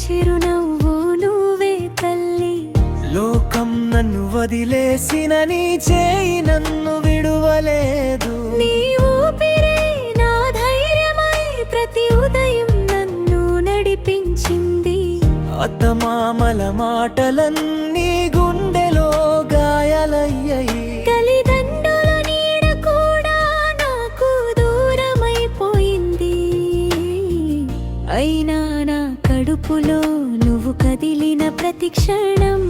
చిరునవ్వు నువ్వే తల్లి. లోకం నన్ను వదిలేసిన నీ చేయి నన్ను విడువలేదు. నీ ఊపిరే నా ధైర్యమై ప్రతి ఉదయం నన్ను నడిపించింది. అత్తమామల మాటలన్నీ గుండెలో గాయాలయ్యాయి. తల్లిదండ్రుల నీడ కూడా నాకు దూరమైపోయింది. అయినా నా కడుపులో నువ్వు కదిలిన ప్రతి క్షణం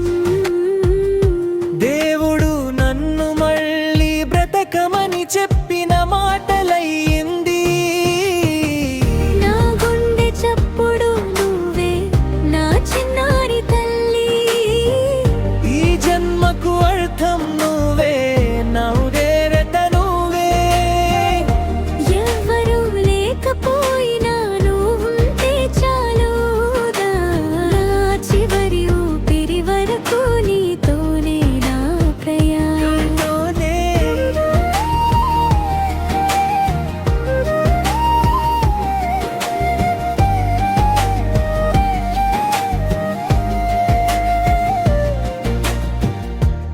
దేవుడు నన్ను మళ్ళీ బ్రతకమని చెప్పిన మాటలయ్యింది. నా గుండె చప్పుడు నువ్వే నా చిన్నారి తల్లి. ఈ జన్మకు అర్థం నువ్వే, నా ఉదేరత నువ్వే. ఎవ్వరూ లేకపోయినా నువ్వుంటే చాలుదా. నా చివరి ఊపిరి వరకు నీతోనే నా ప్రయాణం.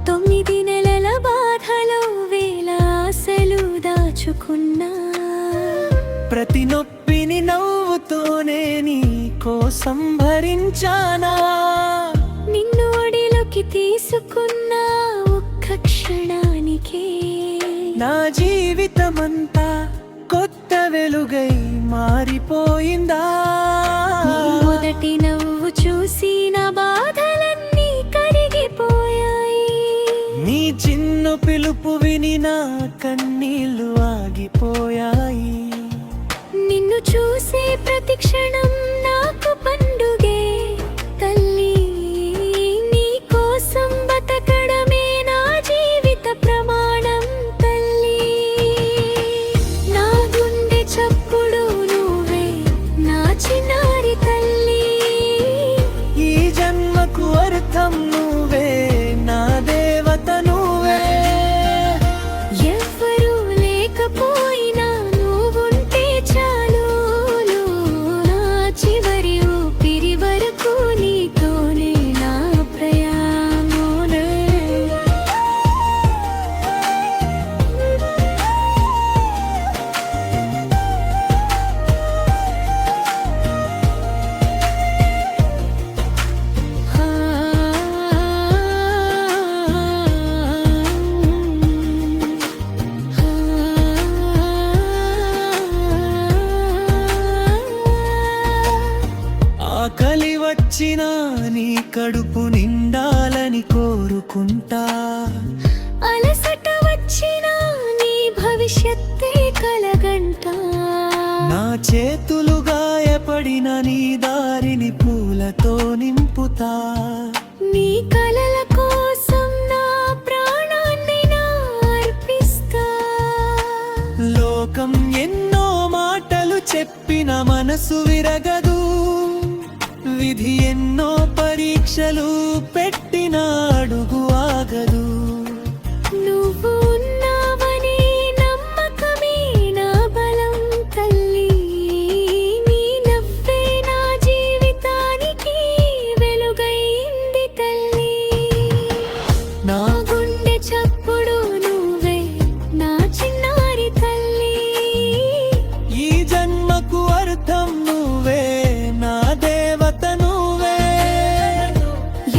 తొమ్మిది నెలల బాధలో వేల ఆశలు దాచుకున్నా. ప్రతి నొప్పిని నవ్వుతోనే నీ కోసం భరించానా. నిన్ను ఒడిలోకి తీసుకున్న ఒక్క క్షణానికే నా జీవితమంతా కొత్త వెలుగై మారిపోయిందా. నీ మొదటి నవ్వు చూసి నా బాధలన్నీ కరిగిపోయాయి. నీ చిన్న పిలుపు విని నా కన్నీళ్లు ఆగిపోయాయి. నిన్ను చూసే ప్రతి క్షణం నాకు పండుగే తల్లి. నీ కోసం బతకడమే నా జీవిత ప్రమాణం తల్లి. నా గుండె చప్పుడు నువ్వే నా చిన్నారి తల్లి. ఈ జన్మకు అర్థం నువ్వే, నా దేవత నువ్వే. ఎవ్వరూ లేకపోయినా నువ్వుంటే చాలు. నా చివరి ఊపిరి వరకు నీతోనే నా ప్రయాణం. ఆకలి వచ్చినా నీ కడుపు నిండాలని కోరుకుంటా. అలసట వచ్చినా నీ భవిష్యత్తే కలగంట. నా చేతులు గాయపడిన నీ దారిని పూలతో నింపుతా. నీ కలల కోసం నా ప్రాణాన్ని నా అర్పిస్తా. లోకం ఎన్నో మాటలు చెప్పిన మనసు విరగదు. విధి ఎన్నో పరీక్షలు పెట్టిన అడుగు ఆగదు. నువ్వు ఉన్నావని నమ్మకమే నా బలం తల్లి. నీ నవ్వే నా జీవితానికి వెలుగైంది తల్లి. నా గుండె చప్పుడు నువ్వే నా చిన్నారి తల్లి. ఈ జన్మకు అర్థం నువ్వే, నా దేవత నువ్వే.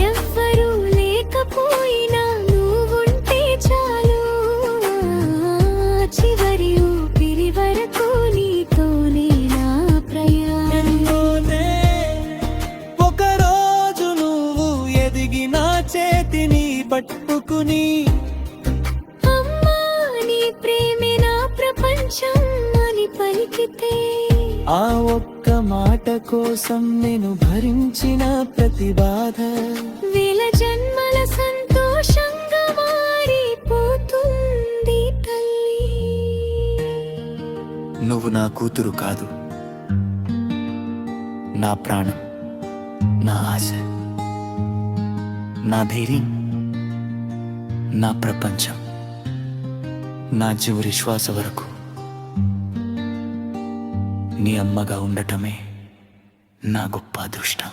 ఎవ్వరూ లేకపోయినా నువ్వుంటే చాలు. చివరి ఊపిరి వరకు నీతోనే నా ప్రయాణం. నిన్నునే ఒకరోజు నువ్వు ఎదిగి నా చేతిని పట్టుకుని, అమ్మా నీ ప్రేమే నా ప్రపంచం అని పలికితే, ఆ ఒక్క మాట కోసం నేను భరించిన ప్రతి బాధ వేల జన్మల సంతోషంగా మారిపోతుంది తల్లి. నువ్వు నా కూతురు కాదు, నా ప్రాణం, నా ఆశ, నా ధైర్యం, నా ప్రపంచం. నా చివరి శ్వాస వరకు నీ అమ్మగా ఉండటమే నా గొప్ప అదృష్టం.